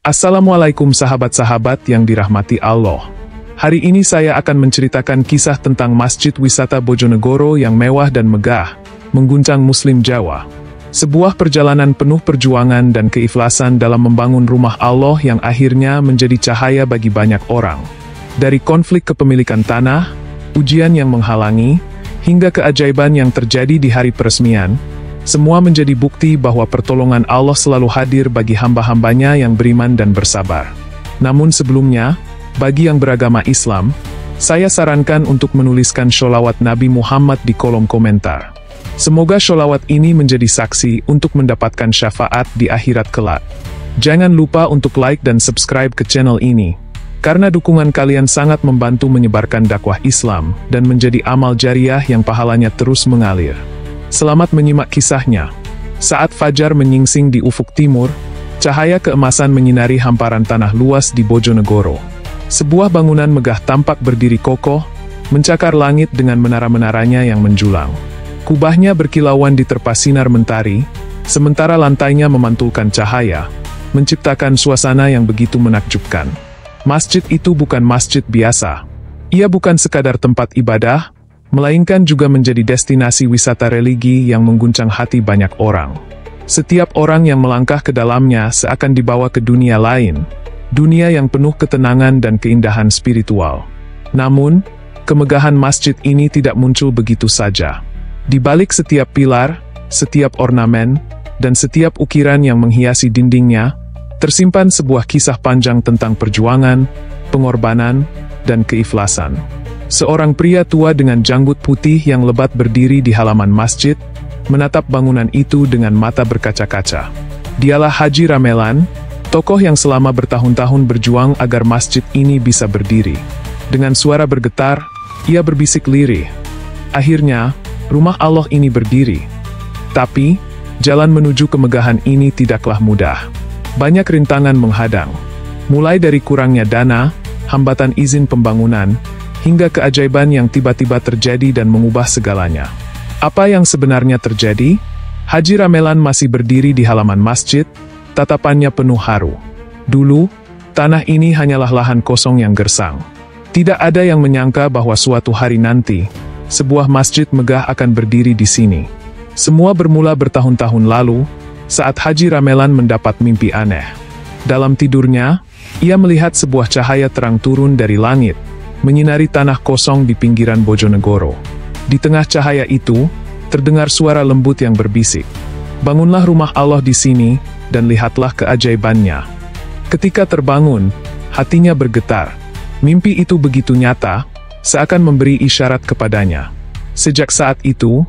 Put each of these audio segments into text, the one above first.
Assalamualaikum sahabat-sahabat yang dirahmati Allah. Hari ini saya akan menceritakan kisah tentang Masjid Wisata Bojonegoro yang mewah dan megah, mengguncang Muslim Jawa. Sebuah perjalanan penuh perjuangan dan keikhlasan dalam membangun rumah Allah yang akhirnya menjadi cahaya bagi banyak orang. Dari konflik kepemilikan tanah, ujian yang menghalangi, hingga keajaiban yang terjadi di hari peresmian, semua menjadi bukti bahwa pertolongan Allah selalu hadir bagi hamba-hambanya yang beriman dan bersabar. Namun sebelumnya, bagi yang beragama Islam, saya sarankan untuk menuliskan sholawat Nabi Muhammad di kolom komentar. Semoga sholawat ini menjadi saksi untuk mendapatkan syafaat di akhirat kelak. Jangan lupa untuk like dan subscribe ke channel ini, karena dukungan kalian sangat membantu menyebarkan dakwah Islam dan menjadi amal jariah yang pahalanya terus mengalir. Selamat menyimak kisahnya. Saat fajar menyingsing di ufuk timur, cahaya keemasan menyinari hamparan tanah luas di Bojonegoro. Sebuah bangunan megah tampak berdiri kokoh, mencakar langit dengan menara-menaranya yang menjulang. Kubahnya berkilauan diterpa sinar mentari, sementara lantainya memantulkan cahaya, menciptakan suasana yang begitu menakjubkan. Masjid itu bukan masjid biasa. Ia bukan sekadar tempat ibadah, melainkan juga menjadi destinasi wisata religi yang mengguncang hati banyak orang. Setiap orang yang melangkah ke dalamnya seakan dibawa ke dunia lain, dunia yang penuh ketenangan dan keindahan spiritual. Namun, kemegahan masjid ini tidak muncul begitu saja. Di balik setiap pilar, setiap ornamen, dan setiap ukiran yang menghiasi dindingnya, tersimpan sebuah kisah panjang tentang perjuangan, pengorbanan, dan keikhlasan. Seorang pria tua dengan janggut putih yang lebat berdiri di halaman masjid, menatap bangunan itu dengan mata berkaca-kaca. Dialah Haji Ramelan, tokoh yang selama bertahun-tahun berjuang agar masjid ini bisa berdiri. Dengan suara bergetar, ia berbisik lirih. Akhirnya, rumah Allah ini berdiri. Tapi, jalan menuju kemegahan ini tidaklah mudah. Banyak rintangan menghadang. Mulai dari kurangnya dana, hambatan izin pembangunan, hingga keajaiban yang tiba-tiba terjadi dan mengubah segalanya. Apa yang sebenarnya terjadi? Haji Ramelan masih berdiri di halaman masjid, tatapannya penuh haru. Dulu, tanah ini hanyalah lahan kosong yang gersang. Tidak ada yang menyangka bahwa suatu hari nanti, sebuah masjid megah akan berdiri di sini. Semua bermula bertahun-tahun lalu, saat Haji Ramelan mendapat mimpi aneh. Dalam tidurnya, ia melihat sebuah cahaya terang turun dari langit, menyinari tanah kosong di pinggiran Bojonegoro. Di tengah cahaya itu, terdengar suara lembut yang berbisik, "Bangunlah rumah Allah di sini, dan lihatlah keajaibannya." Ketika terbangun, hatinya bergetar. Mimpi itu begitu nyata, seakan memberi isyarat kepadanya. Sejak saat itu,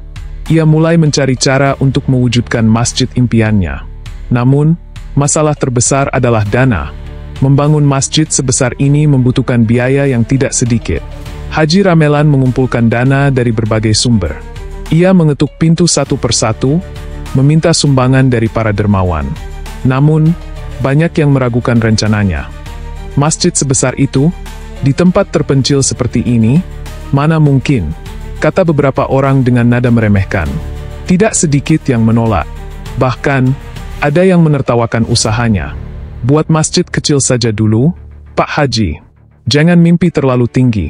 ia mulai mencari cara untuk mewujudkan masjid impiannya. Namun, masalah terbesar adalah dana. Membangun masjid sebesar ini membutuhkan biaya yang tidak sedikit. Haji Ramelan mengumpulkan dana dari berbagai sumber. Ia mengetuk pintu satu persatu, meminta sumbangan dari para dermawan. Namun, banyak yang meragukan rencananya. Masjid sebesar itu, di tempat terpencil seperti ini, mana mungkin, kata beberapa orang dengan nada meremehkan. Tidak sedikit yang menolak. Bahkan, ada yang menertawakan usahanya. "Buat masjid kecil saja dulu, Pak Haji. Jangan mimpi terlalu tinggi,"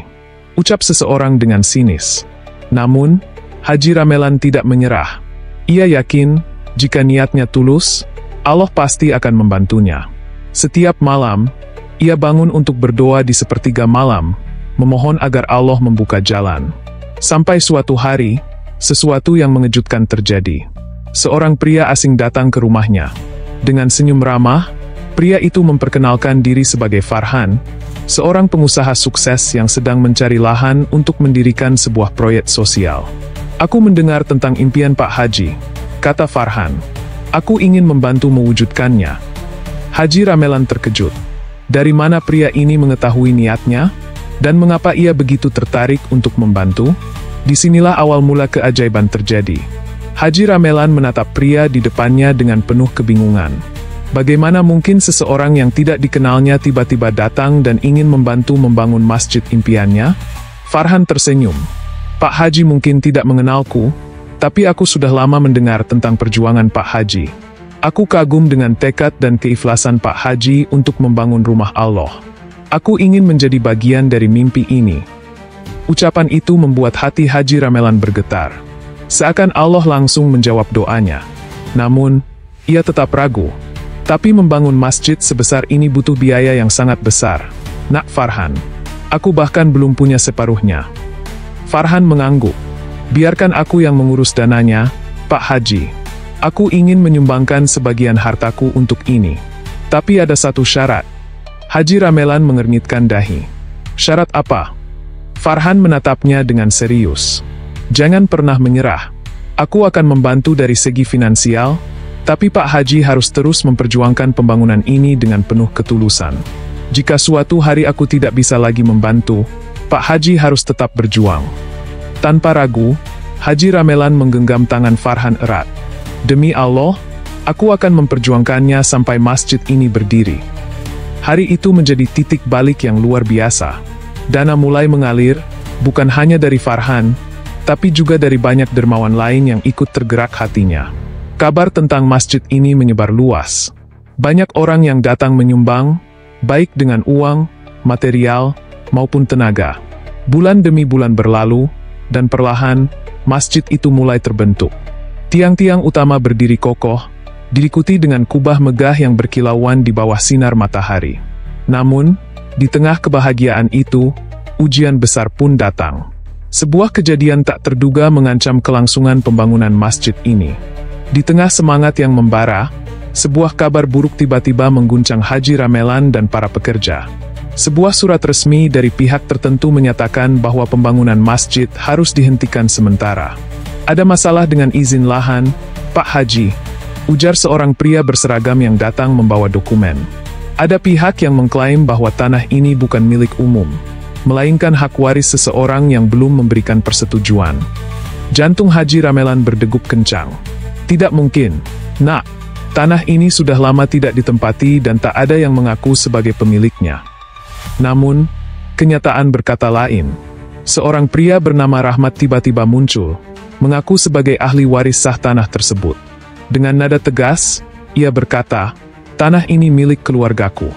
ucap seseorang dengan sinis. Namun, Haji Ramelan tidak menyerah. Ia yakin, jika niatnya tulus, Allah pasti akan membantunya. Setiap malam, ia bangun untuk berdoa di sepertiga malam, memohon agar Allah membuka jalan. Sampai suatu hari, sesuatu yang mengejutkan terjadi. Seorang pria asing datang ke rumahnya. Dengan senyum ramah, pria itu memperkenalkan diri sebagai Farhan, seorang pengusaha sukses yang sedang mencari lahan untuk mendirikan sebuah proyek sosial. "Aku mendengar tentang impian Pak Haji," kata Farhan. "Aku ingin membantu mewujudkannya." Haji Ramelan terkejut. Dari mana pria ini mengetahui niatnya? Dan mengapa ia begitu tertarik untuk membantu? Disinilah awal mula keajaiban terjadi. Haji Ramelan menatap pria di depannya dengan penuh kebingungan. Bagaimana mungkin seseorang yang tidak dikenalnya tiba-tiba datang dan ingin membantu membangun masjid impiannya? Farhan tersenyum. "Pak Haji mungkin tidak mengenalku, tapi aku sudah lama mendengar tentang perjuangan Pak Haji. Aku kagum dengan tekad dan keikhlasan Pak Haji untuk membangun rumah Allah. Aku ingin menjadi bagian dari mimpi ini. Ucapan itu membuat hati Haji Ramelan bergetar. Seakan Allah langsung menjawab doanya. Namun, ia tetap ragu. Tapi membangun masjid sebesar ini butuh biaya yang sangat besar. Nak Farhan, aku bahkan belum punya separuhnya. Farhan mengangguk. Biarkan aku yang mengurus dananya, Pak Haji. Aku ingin menyumbangkan sebagian hartaku untuk ini. Tapi ada satu syarat. Haji Ramelan mengernyitkan dahi. Syarat apa? Farhan menatapnya dengan serius. Jangan pernah menyerah. Aku akan membantu dari segi finansial, tapi Pak Haji harus terus memperjuangkan pembangunan ini dengan penuh ketulusan. Jika suatu hari aku tidak bisa lagi membantu, Pak Haji harus tetap berjuang. Tanpa ragu, Haji Ramelan menggenggam tangan Farhan erat. Demi Allah, aku akan memperjuangkannya sampai masjid ini berdiri. Hari itu menjadi titik balik yang luar biasa. Dana mulai mengalir, bukan hanya dari Farhan, tapi juga dari banyak dermawan lain yang ikut tergerak hatinya. Kabar tentang masjid ini menyebar luas. Banyak orang yang datang menyumbang, baik dengan uang, material, maupun tenaga. Bulan demi bulan berlalu, dan perlahan, masjid itu mulai terbentuk. Tiang-tiang utama berdiri kokoh, diikuti dengan kubah megah yang berkilauan di bawah sinar matahari. Namun, di tengah kebahagiaan itu, ujian besar pun datang. Sebuah kejadian tak terduga mengancam kelangsungan pembangunan masjid ini. Di tengah semangat yang membara, sebuah kabar buruk tiba-tiba mengguncang Haji Ramelan dan para pekerja. Sebuah surat resmi dari pihak tertentu menyatakan bahwa pembangunan masjid harus dihentikan sementara. Ada masalah dengan izin lahan, Pak Haji, ujar seorang pria berseragam yang datang membawa dokumen. Ada pihak yang mengklaim bahwa tanah ini bukan milik umum, melainkan hak waris seseorang yang belum memberikan persetujuan. Jantung Haji Ramelan berdegup kencang. Tidak mungkin, Nak. Tanah ini sudah lama tidak ditempati dan tak ada yang mengaku sebagai pemiliknya. Namun, kenyataan berkata lain. Seorang pria bernama Rahmat tiba-tiba muncul, mengaku sebagai ahli waris sah tanah tersebut. Dengan nada tegas, ia berkata, "Tanah ini milik keluargaku.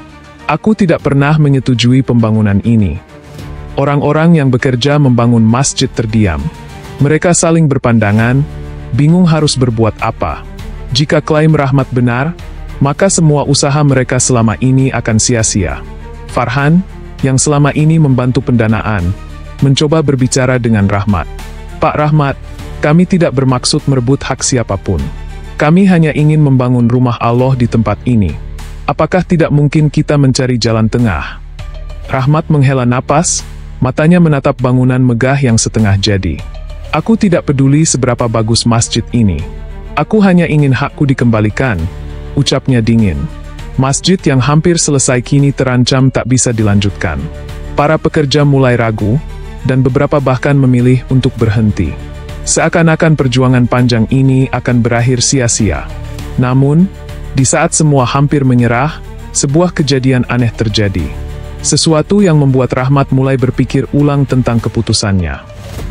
Aku tidak pernah menyetujui pembangunan ini." Orang-orang yang bekerja membangun masjid terdiam. Mereka saling berpandangan, bingung harus berbuat apa. Jika klaim Rahmat benar, maka semua usaha mereka selama ini akan sia-sia. Farhan, yang selama ini membantu pendanaan, mencoba berbicara dengan Rahmat. "Pak Rahmat, kami tidak bermaksud merebut hak siapapun. Kami hanya ingin membangun rumah Allah di tempat ini. Apakah tidak mungkin kita mencari jalan tengah?" Rahmat menghela napas, matanya menatap bangunan megah yang setengah jadi. "Aku tidak peduli seberapa bagus masjid ini. Aku hanya ingin hakku dikembalikan," ucapnya dingin. Masjid yang hampir selesai kini terancam tak bisa dilanjutkan. Para pekerja mulai ragu, dan beberapa bahkan memilih untuk berhenti. Seakan-akan perjuangan panjang ini akan berakhir sia-sia. Namun, di saat semua hampir menyerah, sebuah kejadian aneh terjadi. Sesuatu yang membuat Rahmat mulai berpikir ulang tentang keputusannya.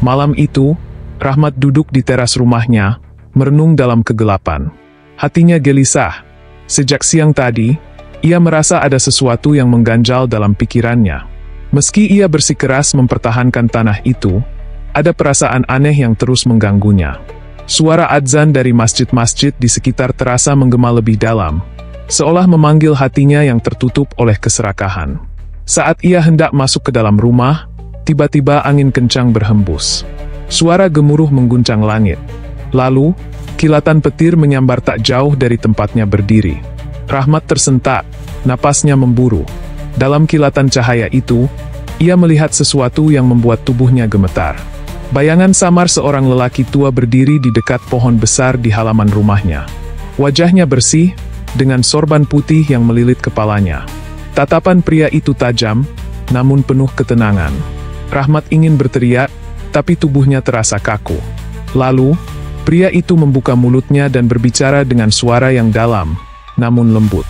Malam itu, Rahmat duduk di teras rumahnya, merenung dalam kegelapan. Hatinya gelisah. Sejak siang tadi, ia merasa ada sesuatu yang mengganjal dalam pikirannya. Meski ia bersikeras mempertahankan tanah itu, ada perasaan aneh yang terus mengganggunya. Suara adzan dari masjid-masjid di sekitar terasa menggema lebih dalam, seolah memanggil hatinya yang tertutup oleh keserakahan. Saat ia hendak masuk ke dalam rumah, tiba-tiba angin kencang berhembus. Suara gemuruh mengguncang langit. Lalu, kilatan petir menyambar tak jauh dari tempatnya berdiri. Rahmat tersentak, napasnya memburu. Dalam kilatan cahaya itu, ia melihat sesuatu yang membuat tubuhnya gemetar. Bayangan samar seorang lelaki tua berdiri di dekat pohon besar di halaman rumahnya. Wajahnya bersih, dengan sorban putih yang melilit kepalanya. Tatapan pria itu tajam, namun penuh ketenangan. Rahmat ingin berteriak, tapi tubuhnya terasa kaku. Lalu, pria itu membuka mulutnya dan berbicara dengan suara yang dalam, namun lembut.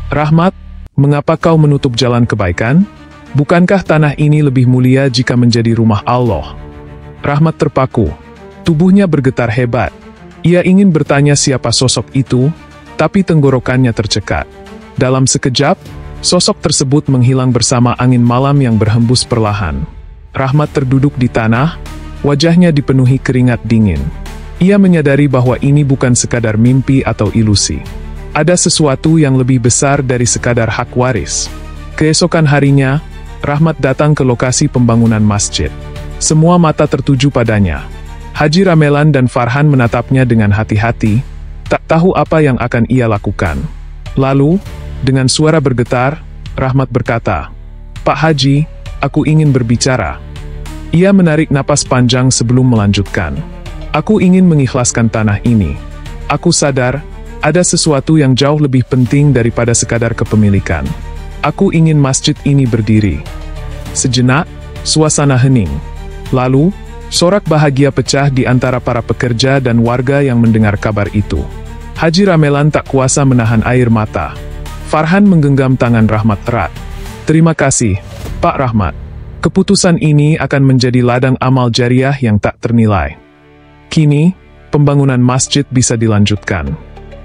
"Rahmat, mengapa kau menutup jalan kebaikan? Bukankah tanah ini lebih mulia jika menjadi rumah Allah?" Rahmat terpaku. Tubuhnya bergetar hebat. Ia ingin bertanya siapa sosok itu, tapi tenggorokannya tercekat. Dalam sekejap, sosok tersebut menghilang bersama angin malam yang berhembus perlahan. Rahmat terduduk di tanah, wajahnya dipenuhi keringat dingin. Ia menyadari bahwa ini bukan sekadar mimpi atau ilusi. Ada sesuatu yang lebih besar dari sekadar hak waris. Keesokan harinya, Rahmat datang ke lokasi pembangunan masjid. Semua mata tertuju padanya. Haji Ramelan dan Farhan menatapnya dengan hati-hati, tak tahu apa yang akan ia lakukan. Lalu, dengan suara bergetar, Rahmat berkata, "Pak Haji, aku ingin berbicara." Ia menarik napas panjang sebelum melanjutkan. "Aku ingin mengikhlaskan tanah ini. Aku sadar, ada sesuatu yang jauh lebih penting daripada sekadar kepemilikan. Aku ingin masjid ini berdiri." Sejenak, suasana hening. Lalu, sorak bahagia pecah di antara para pekerja dan warga yang mendengar kabar itu. Haji Ramelan tak kuasa menahan air mata. Farhan menggenggam tangan Rahmat erat. "Terima kasih, Pak Rahmat. Keputusan ini akan menjadi ladang amal jariah yang tak ternilai. Kini, pembangunan masjid bisa dilanjutkan.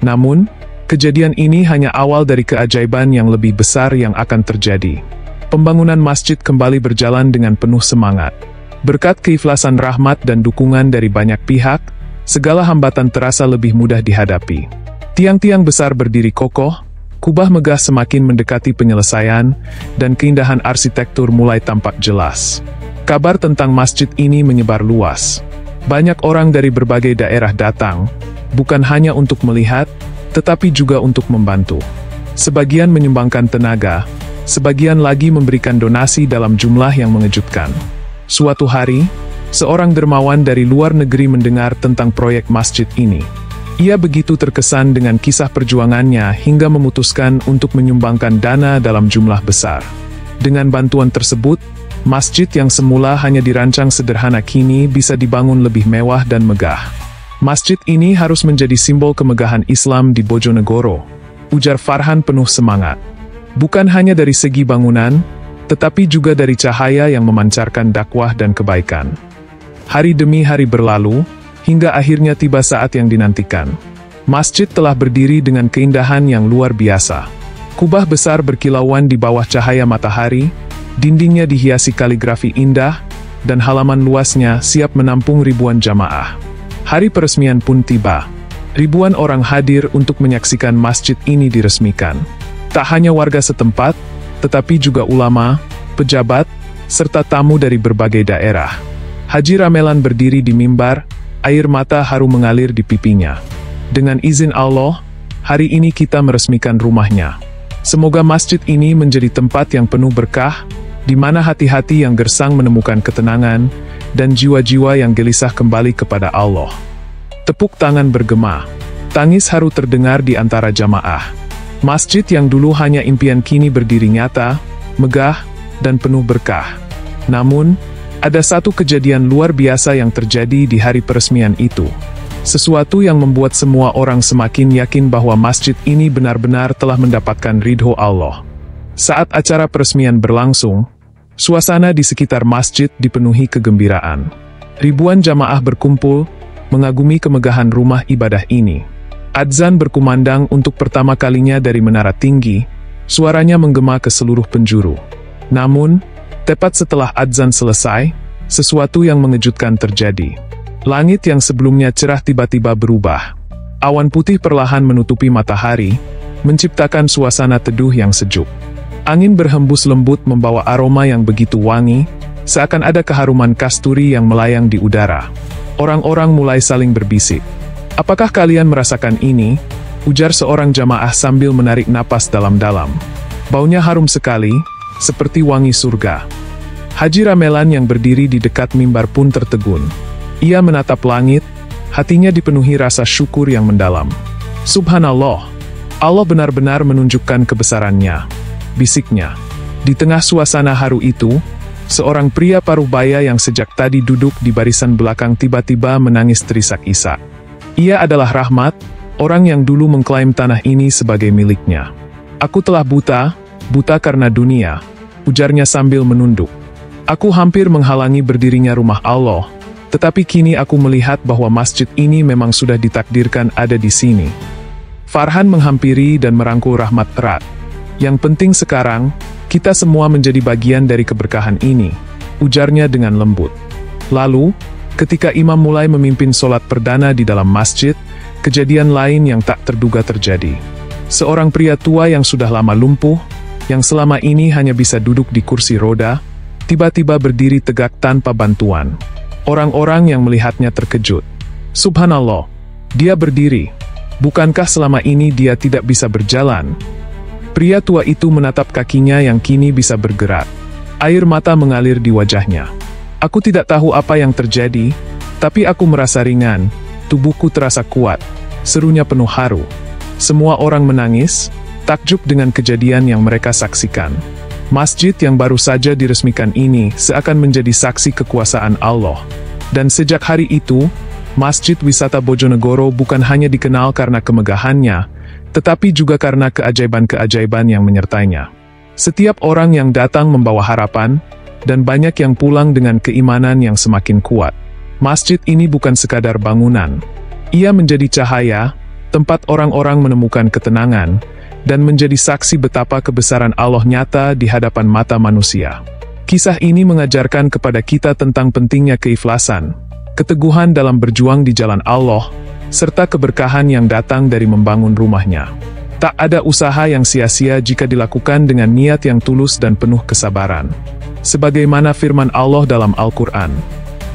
Namun, kejadian ini hanya awal dari keajaiban yang lebih besar yang akan terjadi." Pembangunan masjid kembali berjalan dengan penuh semangat. Berkat keikhlasan Rahmat dan dukungan dari banyak pihak, segala hambatan terasa lebih mudah dihadapi. Tiang-tiang besar berdiri kokoh, kubah megah semakin mendekati penyelesaian, dan keindahan arsitektur mulai tampak jelas. Kabar tentang masjid ini menyebar luas. Banyak orang dari berbagai daerah datang, bukan hanya untuk melihat, tetapi juga untuk membantu. Sebagian menyumbangkan tenaga, sebagian lagi memberikan donasi dalam jumlah yang mengejutkan. Suatu hari, seorang dermawan dari luar negeri mendengar tentang proyek masjid ini. Ia begitu terkesan dengan kisah perjuangannya hingga memutuskan untuk menyumbangkan dana dalam jumlah besar. Dengan bantuan tersebut, masjid yang semula hanya dirancang sederhana kini bisa dibangun lebih mewah dan megah. "Masjid ini harus menjadi simbol kemegahan Islam di Bojonegoro," ujar Farhan penuh semangat. "Bukan hanya dari segi bangunan, tetapi juga dari cahaya yang memancarkan dakwah dan kebaikan." Hari demi hari berlalu, hingga akhirnya tiba saat yang dinantikan. Masjid telah berdiri dengan keindahan yang luar biasa. Kubah besar berkilauan di bawah cahaya matahari, dindingnya dihiasi kaligrafi indah, dan halaman luasnya siap menampung ribuan jamaah. Hari peresmian pun tiba. Ribuan orang hadir untuk menyaksikan masjid ini diresmikan. Tak hanya warga setempat, tetapi juga ulama, pejabat, serta tamu dari berbagai daerah. Haji Ramelan berdiri di mimbar, air mata haru mengalir di pipinya. "Dengan izin Allah, hari ini kita meresmikan rumahnya. Semoga masjid ini menjadi tempat yang penuh berkah, di mana hati-hati yang gersang menemukan ketenangan, dan jiwa-jiwa yang gelisah kembali kepada Allah." Tepuk tangan bergema. Tangis haru terdengar di antara jamaah. Masjid yang dulu hanya impian kini berdiri nyata, megah, dan penuh berkah. Namun, ada satu kejadian luar biasa yang terjadi di hari peresmian itu. Sesuatu yang membuat semua orang semakin yakin bahwa masjid ini benar-benar telah mendapatkan ridho Allah. Saat acara peresmian berlangsung, suasana di sekitar masjid dipenuhi kegembiraan. Ribuan jamaah berkumpul, mengagumi kemegahan rumah ibadah ini. Adzan berkumandang untuk pertama kalinya dari menara tinggi, suaranya menggema ke seluruh penjuru. Namun, tepat setelah adzan selesai, sesuatu yang mengejutkan terjadi. Langit yang sebelumnya cerah tiba-tiba berubah. Awan putih perlahan menutupi matahari, menciptakan suasana teduh yang sejuk. Angin berhembus lembut membawa aroma yang begitu wangi, seakan ada keharuman kasturi yang melayang di udara. Orang-orang mulai saling berbisik. "Apakah kalian merasakan ini?" ujar seorang jamaah sambil menarik napas dalam-dalam. "Baunya harum sekali, seperti wangi surga." Haji Ramelan yang berdiri di dekat mimbar pun tertegun. Ia menatap langit, hatinya dipenuhi rasa syukur yang mendalam. "Subhanallah, Allah benar-benar menunjukkan kebesarannya," bisiknya. Di tengah suasana haru itu, seorang pria paruh baya yang sejak tadi duduk di barisan belakang tiba-tiba menangis terisak-isak. Ia adalah Rahmat, orang yang dulu mengklaim tanah ini sebagai miliknya. "Aku telah buta karena dunia," ujarnya sambil menunduk. "Aku hampir menghalangi berdirinya rumah Allah, tetapi kini aku melihat bahwa masjid ini memang sudah ditakdirkan ada di sini." Farhan menghampiri dan merangkul Rahmat erat. Yang penting sekarang, kita semua menjadi bagian dari keberkahan ini, ujarnya dengan lembut. Lalu, ketika imam mulai memimpin sholat perdana di dalam masjid, kejadian lain yang tak terduga terjadi. Seorang pria tua yang sudah lama lumpuh, yang selama ini hanya bisa duduk di kursi roda, tiba-tiba berdiri tegak tanpa bantuan. Orang-orang yang melihatnya terkejut. Subhanallah, dia berdiri. Bukankah selama ini dia tidak bisa berjalan? Pria tua itu menatap kakinya yang kini bisa bergerak. Air mata mengalir di wajahnya. Aku tidak tahu apa yang terjadi, tapi aku merasa ringan, tubuhku terasa kuat, serunya penuh haru. Semua orang menangis, takjub dengan kejadian yang mereka saksikan. Masjid yang baru saja diresmikan ini seakan menjadi saksi kekuasaan Allah. Dan sejak hari itu, Masjid Wisata Bojonegoro bukan hanya dikenal karena kemegahannya, tetapi juga karena keajaiban-keajaiban yang menyertainya. Setiap orang yang datang membawa harapan, dan banyak yang pulang dengan keimanan yang semakin kuat. Masjid ini bukan sekadar bangunan. Ia menjadi cahaya, tempat orang-orang menemukan ketenangan, dan menjadi saksi betapa kebesaran Allah nyata di hadapan mata manusia. Kisah ini mengajarkan kepada kita tentang pentingnya keikhlasan, keteguhan dalam berjuang di jalan Allah, serta keberkahan yang datang dari membangun rumahnya. Tak ada usaha yang sia-sia jika dilakukan dengan niat yang tulus dan penuh kesabaran. Sebagaimana firman Allah dalam Al-Quran,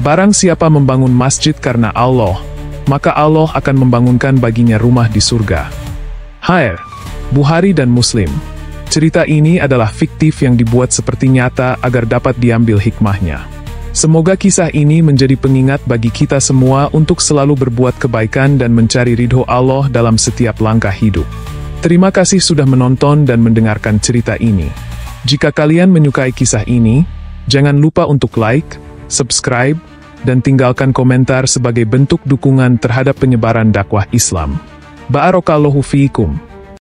"Barang siapa membangun masjid karena Allah, maka Allah akan membangunkan baginya rumah di surga." Hair, Bukhari dan Muslim. Cerita ini adalah fiktif yang dibuat seperti nyata agar dapat diambil hikmahnya. Semoga kisah ini menjadi pengingat bagi kita semua untuk selalu berbuat kebaikan dan mencari ridho Allah dalam setiap langkah hidup. Terima kasih sudah menonton dan mendengarkan cerita ini. Jika kalian menyukai kisah ini, jangan lupa untuk like, subscribe, dan tinggalkan komentar sebagai bentuk dukungan terhadap penyebaran dakwah Islam. Barakallahu fiikum.